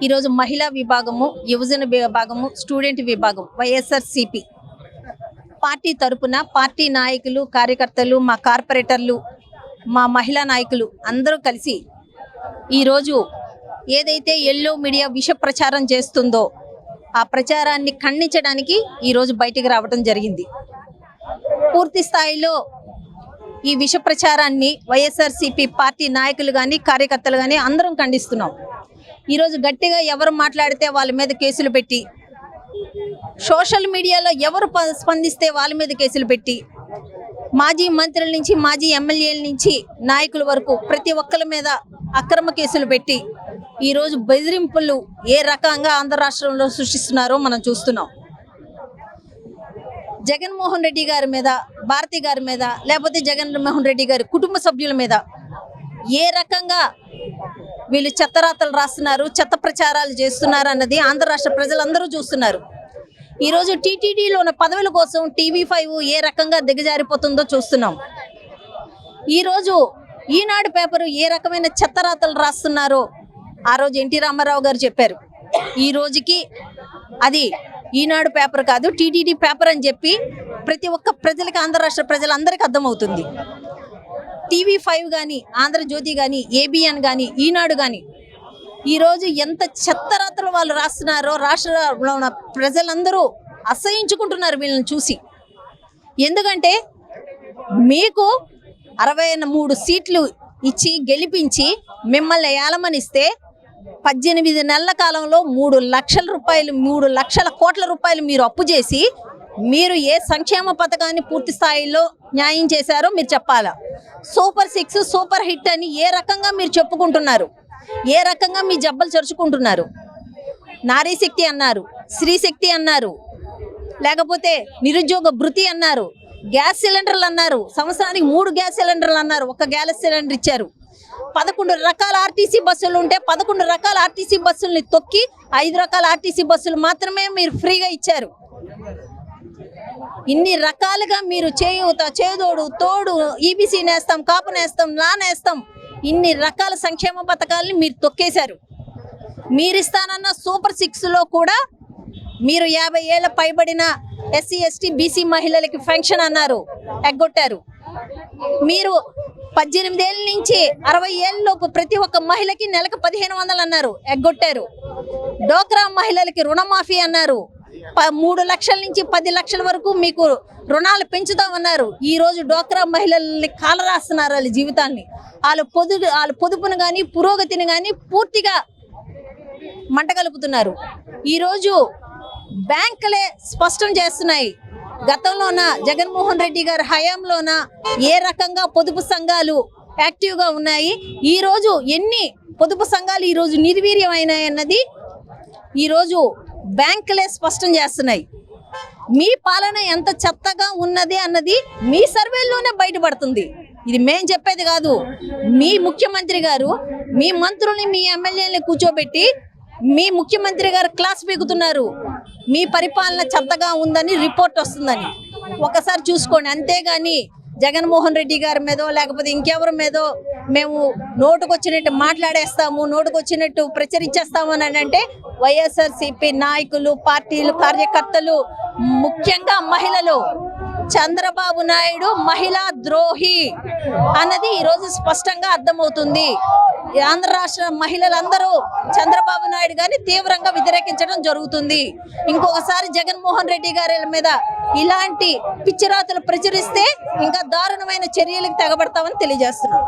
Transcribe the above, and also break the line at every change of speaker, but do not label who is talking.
ఈరోజు మహిళా విభాగము, యువజన విభాగము, స్టూడెంట్ విభాగం వైఎస్ఆర్సీపీ పార్టీ తరపున పార్టీ నాయకులు, కార్యకర్తలు, మా కార్పొరేటర్లు, మా మహిళా నాయకులు అందరూ కలిసి ఈరోజు ఏదైతే ఎల్లో మీడియా విష ప్రచారం చేస్తుందో ఆ ప్రచారాన్ని ఖండించడానికి ఈరోజు బయటికి రావడం జరిగింది. పూర్తి స్థాయిలో ఈ విష ప్రచారాన్ని వైఎస్ఆర్సీపీ పార్టీ నాయకులు కానీ కార్యకర్తలు కానీ అందరం ఖండిస్తున్నాం. ఈరోజు గట్టిగా ఎవరు మాట్లాడితే వాళ్ళ మీద కేసులు పెట్టి, సోషల్ మీడియాలో ఎవరు స్పందిస్తే వాళ్ళ మీద కేసులు పెట్టి, మాజీ మంత్రుల నుంచి మాజీ ఎమ్మెల్యేల నుంచి నాయకుల వరకు ప్రతి ఒక్కరి మీద అక్రమ కేసులు పెట్టి ఈరోజు బెదిరింపులు ఏ రకంగా ఆంధ్ర రాష్ట్రంలో సృష్టిస్తున్నారో మనం చూస్తున్నాం. జగన్మోహన్ రెడ్డి గారి మీద, భారతి గారి మీద, లేకపోతే జగన్మోహన్ రెడ్డి గారి కుటుంబ సభ్యుల మీద ఏ రకంగా వీళ్ళు చెత్తరాతలు రాస్తున్నారు, చెత్త ప్రచారాలు చేస్తున్నారు అన్నది ఆంధ్ర రాష్ట్ర ప్రజలందరూ చూస్తున్నారు. ఈరోజు టీటీడీలో ఉన్న పదవుల కోసం TV5 ఏ రకంగా దిగజారిపోతుందో చూస్తున్నాం. ఈరోజు ఈనాడు పేపరు ఏ రకమైన చెత్తరాతలు రాస్తున్నారో ఆ రోజు ఎన్టీ రామారావు గారు చెప్పారు. ఈ రోజుకి అది ఈనాడు పేపర్ కాదు, టీటీడీ పేపర్ అని చెప్పి ప్రతి ఒక్క ప్రజలకి, ఆంధ్ర రాష్ట్ర ప్రజలందరికీ అర్థమవుతుంది. TV5 కానీ, ఆంధ్రజ్యోతి కానీ, ABN కానీ, ఈనాడు కానీ ఈరోజు ఎంత చెత్తరాతలు వాళ్ళు రాస్తున్నారో రాష్ట్రంలో ఉన్న ప్రజలందరూ అసహించుకుంటున్నారు వీళ్ళని చూసి. ఎందుకంటే మీకు 63 సీట్లు ఇచ్చి గెలిపించి మిమ్మల్ని ఏలమనిస్తే 18 నెలల కాలంలో 3 లక్షల కోట్ల రూపాయలు మీరు అప్పు చేసి మీరు ఏ సంక్షేమ పథకాన్ని పూర్తి స్థాయిలో న్యాయం చేశారో మీరు చెప్పాలా. సూపర్ 6, సూపర్ హిట్ అని ఏ రకంగా మీరు చెప్పుకుంటున్నారు, ఏ రకంగా మీ జబ్బలు చరుచుకుంటున్నారు. నారీ శక్తి అన్నారు, స్త్రీ శక్తి అన్నారు, లేకపోతే నిరుద్యోగ భృతి అన్నారు, గ్యాస్ సిలిండర్లు అన్నారు, సంవత్సరానికి 3 గ్యాస్ సిలిండర్లు అన్నారు, 1 గ్యాస్ సిలిండర్ ఇచ్చారు. 11 రకాల ఆర్టీసీ బస్సులు ఉంటే 11 రకాల ఆర్టీసీ బస్సుల్ని తొక్కి 5 రకాల ఆర్టీసీ బస్సులు మాత్రమే మీరు ఫ్రీగా ఇచ్చారు. ఇన్ని రకాలుగా మీరు చేయూత, చేదోడు, తోడు, EBC నేస్తాం, కాపు నేస్తాం, నా నేస్తాం, ఇన్ని రకాల సంక్షేమ పథకాలని మీరు తొక్కేశారు. మీరిస్తానన్న సూపర్ 6లో కూడా మీరు 50 ఏళ్ళ పైబడిన SC, ST, BC మహిళలకి పెన్షన్ అన్నారు, ఎగ్గొట్టారు. మీరు 18 ఏళ్ళ నుంచి 60 ఏళ్ళలోపు ప్రతి ఒక్క మహిళకి నెలకు 1500 అన్నారు, ఎగ్గొట్టారు. డోక్రా మహిళలకి రుణమాఫీ అన్నారు, 3 లక్షల నుంచి 10 లక్షల వరకు మీకు రుణాలు పెంచుతామన్నారు. ఈరోజు డోక్రా మహిళల్ని కాలరాస్తున్నారు, వాళ్ళ జీవితాన్ని, వాళ్ళ పొదుపును కానీ పురోగతిని కానీ పూర్తిగా మంట కలుపుతున్నారు. ఈరోజు బ్యాంకులే స్పష్టం చేస్తున్నాయి, గతంలోన జగన్మోహన్ రెడ్డి గారి హయాంలోన ఏ రకంగా పొదుపు సంఘాలు యాక్టివ్గా ఉన్నాయి, ఈరోజు ఎన్ని పొదుపు సంఘాలు ఈరోజు నిర్వీర్యం అయినాయి అన్నది ఈరోజు బ్యాంకులే స్పష్టం చేస్తున్నాయి. మీ పాలన ఎంత చెత్తగా ఉన్నది అన్నది మీ సర్వేల్లోనే బయటపడుతుంది. ఇది మేం చెప్పేది కాదు. మీ ముఖ్యమంత్రి గారు మీ మంత్రుల్ని, మీ ఎమ్మెల్యేలని కూర్చోబెట్టి మీ ముఖ్యమంత్రి గారు క్లాస్ పీకుతున్నారు. మీ పరిపాలన చెత్తగా ఉందని రిపోర్ట్ వస్తుందని ఒకసారి చూసుకోండి. అంతేగాని జగన్మోహన్ రెడ్డి గారి మీదో లేకపోతే ఇంకెవరి మీదో మేము నోటుకొచ్చినట్టు మాట్లాడేస్తాము, నోటుకొచ్చినట్టు ప్రచురించేస్తాము అని అంటే వైఎస్ఆర్సీపీ నాయకులు, పార్టీలు, కార్యకర్తలు, ముఖ్యంగా మహిళలు, చంద్రబాబు నాయుడు మహిళా ద్రోహి అన్నది ఈరోజు స్పష్టంగా అర్థమవుతుంది. ఆంధ్ర రాష్ట్ర మహిళలందరూ చంద్రబాబు నాయుడు గారిని తీవ్రంగా వ్యతిరేకించడం జరుగుతుంది. ఇంకొకసారి జగన్మోహన్ రెడ్డి గారి మీద ఇలాంటి పిచ్చిరాతలు ప్రచురిస్తే ఇంకా దారుణమైన చర్యలకు తెగబడతామని తెలియజేస్తున్నాం.